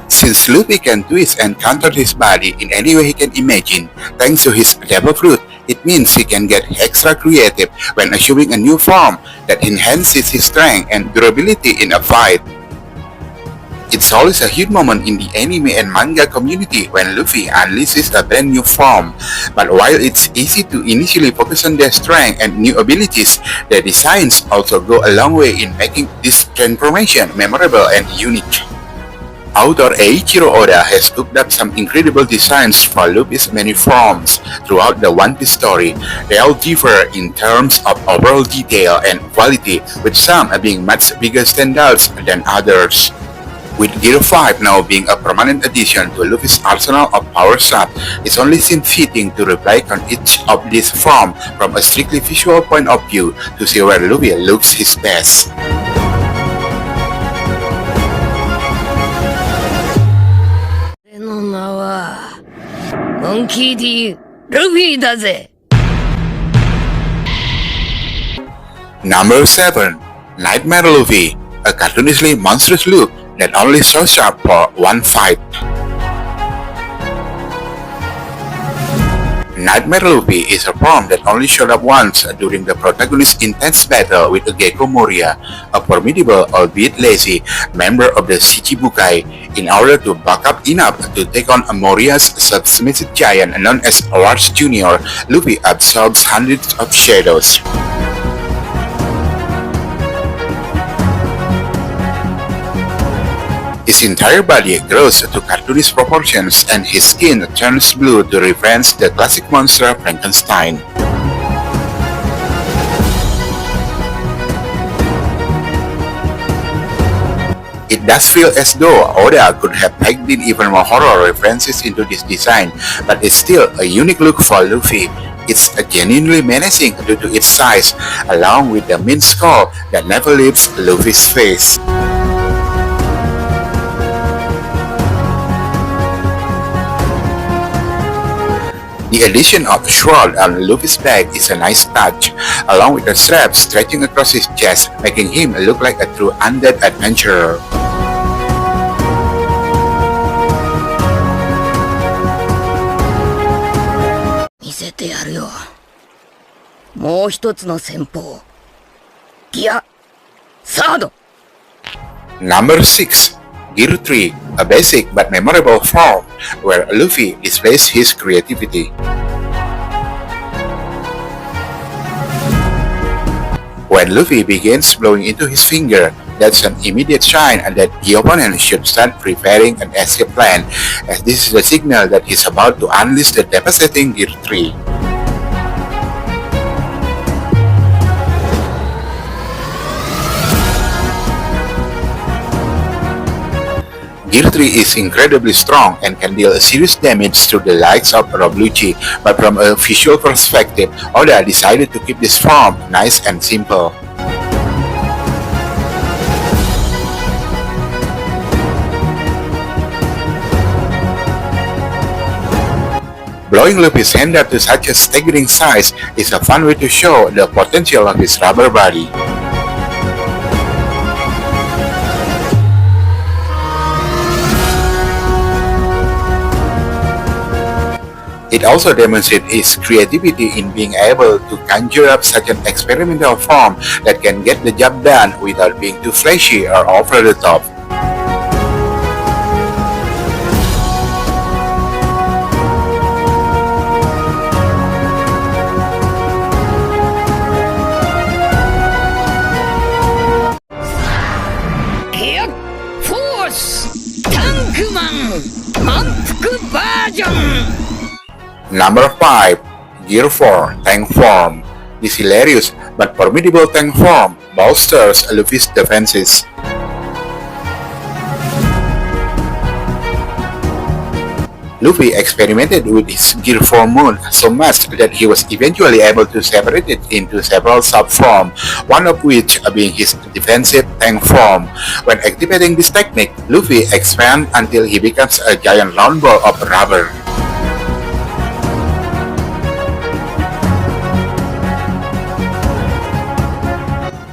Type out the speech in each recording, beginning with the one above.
Since Luffy can twist and contort his body in any way he can imagine, thanks to his devil fruit, it means he can get extra creative when assuming a new form that enhances his strength and durability in a fight. It's always a huge moment in the anime and manga community when Luffy unleashes a brand new form. But while it's easy to initially focus on their strength and new abilities, their designs also go a long way in making this transformation memorable and unique. Author Eiichiro Oda has cooked up some incredible designs for Luffy's many forms throughout the One Piece story. They all differ in terms of overall detail and quality, with some being much bigger standouts than others. With Gear 5 now being a permanent addition to Luffy's arsenal of power-up, it only seems fitting to reflect on each of these forms from a strictly visual point of view to see where Luffy looks his best. Monkey D. Luffy だぜ。 Number 7. Nightmare Luffy, a cartoonishly monstrous look that only shows up for one fight. Nightmare Luffy is a form that only showed up once during the protagonist's intense battle with Gecko Moria, a formidable albeit lazy member of the Shichibukai. In order to buck up enough to take on Moria's submissive giant known as Lars Jr., Luffy absorbs hundreds of shadows. His entire body grows to cartoonish proportions and his skin turns blue to reference the classic monster Frankenstein. It does feel as though Oda could have packed in even more horror references into this design, but it's still a unique look for Luffy. It's genuinely menacing due to its size, along with the mean skull that never leaves Luffy's face. The addition of shroud on Luffy's back is a nice touch, along with the strap stretching across his chest, making him look like a true undead adventurer. Number 6. Gear 3, a basic but memorable form where Luffy displays his creativity. When Luffy begins blowing into his finger, that's an immediate sign that the opponent should start preparing an escape plan, as this is the signal that he's about to unleash the devastating Gear 3. Gear 3 is incredibly strong and can deal serious damage to the likes of Rob Lucci, but from a visual perspective, Oda decided to keep this form nice and simple. Blowing Luffy's hand up to such a staggering size is a fun way to show the potential of his rubber body. It also demonstrates his creativity in being able to conjure up such an experimental form that can get the job done without being too flashy or over the top. Force! Tankman! Manfuku version! Number 5. Gear 4, Tank Form. This hilarious but formidable tank form bolsters Luffy's defenses. Luffy experimented with his Gear 4 moon so much that he was eventually able to separate it into several sub-forms, one of which being his defensive tank form. When activating this technique, Luffy expands until he becomes a giant round ball of rubber.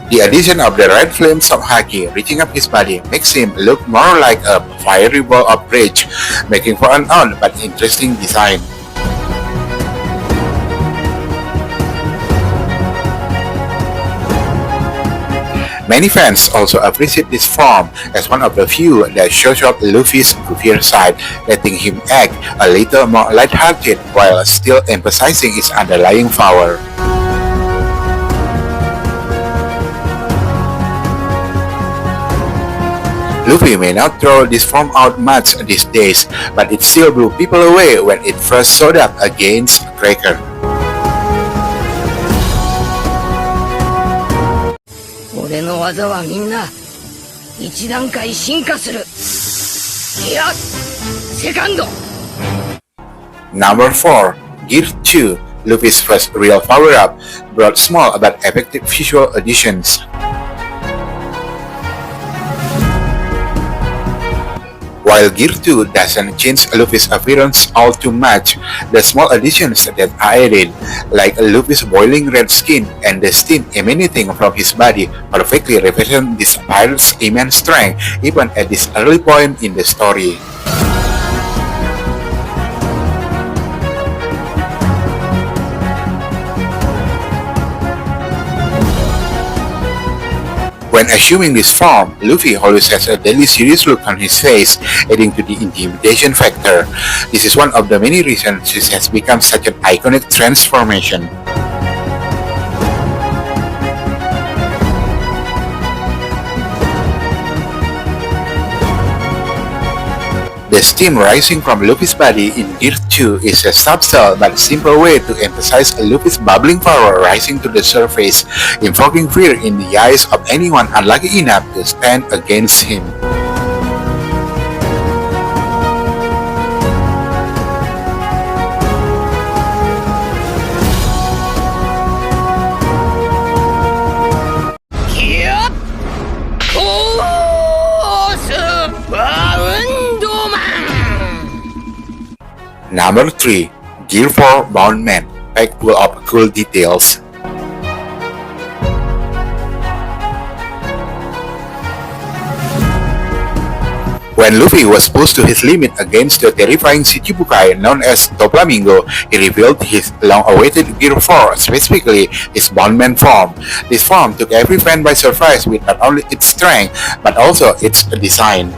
The addition of the red flames of haki reaching up his body makes him look more like a fiery ball of rage, making for an odd but interesting design. Many fans also appreciate this form as one of the few that shows up Luffy's goofier side, letting him act a little more lighthearted while still emphasizing its underlying power. Luffy may not throw this form out much these days, but it still blew people away when it first showed up against Cracker. 俺の技はみんな一段階進化する。いや、セカンド。Number 4. Gear 2, Luffy's first real power-up, brought small but effective visual additions. While Gear 2 doesn't change Luffy's appearance all too much, the small additions that are added, like Luffy's boiling red skin and the steam emanating from his body, perfectly represent this pirate's immense strength even at this early point in the story. When assuming this form, Luffy always has a deadly serious look on his face, adding to the intimidation factor. This is one of the many reasons this has become such an iconic transformation. The steam rising from Luffy's body in Gear 2 is a subtle but simple way to emphasize Luffy's bubbling power rising to the surface, invoking fear in the eyes of anyone unlucky enough to stand against him. Number 3. Gear 4 Boundman, packed full of cool details. When Luffy was pushed to his limit against the terrifying Shichibukai known as Doflamingo, he revealed his long-awaited Gear 4, specifically his Boundman form. This form took every fan by surprise with not only its strength, but also its design.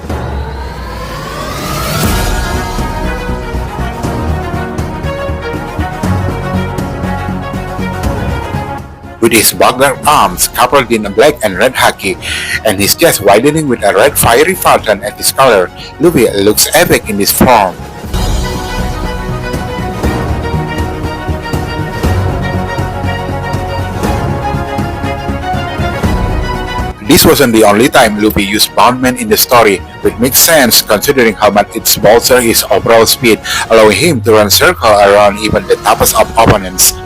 With his bugler arms covered in black and red haki, and his chest widening with a red fiery fountain at his collar, Luffy looks epic in this form. This wasn't the only time Luffy used Boundman in the story, which makes sense considering how much it bolsters his overall speed, allowing him to run circle around even the toughest of opponents.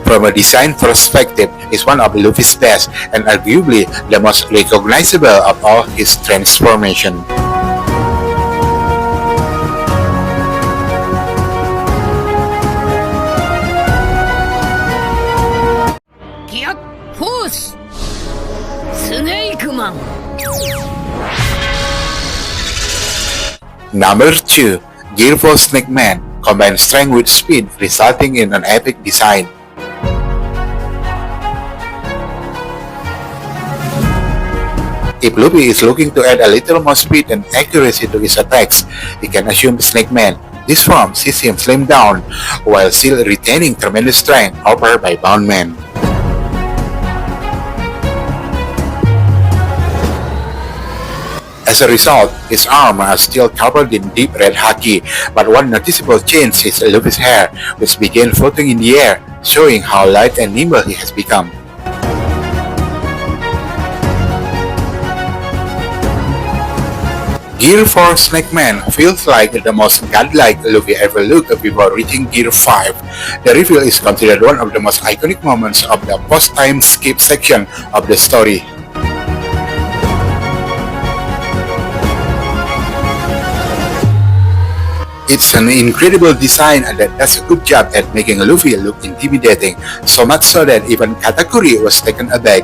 From a design perspective, is one of Luffy's best and arguably the most recognizable of all his transformation. Get Force! Snakeman! Number 2. Gear 4 Snakeman combines strength with speed, resulting in an epic design. If Luffy is looking to add a little more speed and accuracy to his attacks, he can assume Snakeman. This form sees him slim down, while still retaining tremendous strength offered by Boundman. As a result, his armor are still covered in deep red haki, but one noticeable change is Luffy's hair, which began floating in the air, showing how light and nimble he has become. Gear 4 Snakeman feels like the most godlike Luffy ever looked before reaching Gear 5. The reveal is considered one of the most iconic moments of the post-time skip section of the story. It's an incredible design that does a good job at making Luffy look intimidating, so much so that even Katakuri was taken aback.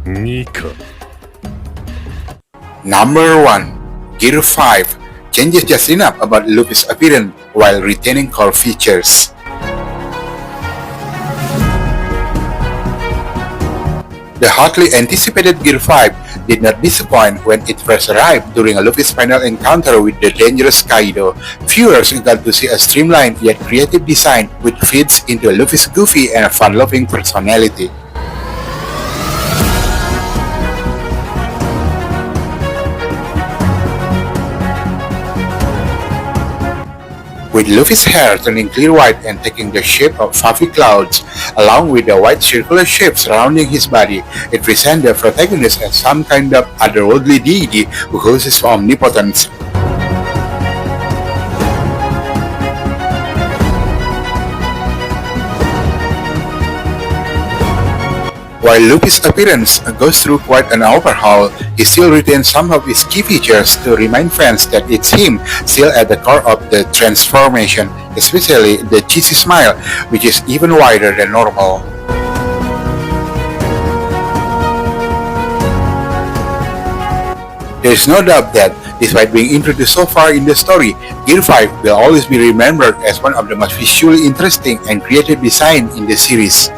Nika. Number 1. Gear 5 changes just enough about Luffy's appearance while retaining core features. The hotly anticipated Gear 5 did not disappoint when it first arrived during Luffy's final encounter with the dangerous Kaido. Viewers got to see a streamlined yet creative design which fits into Luffy's goofy and fun-loving personality. With Luffy's hair turning clear white and taking the shape of fluffy clouds, along with the white circular shape surrounding his body, it presents the protagonist as some kind of otherworldly deity who holds his omnipotence. While Luffy's appearance goes through quite an overhaul, he still retains some of his key features to remind fans that it's him still at the core of the transformation, especially the cheesy smile, which is even wider than normal. There is no doubt that, despite being introduced so far in the story, Gear 5 will always be remembered as one of the most visually interesting and creative designs in the series.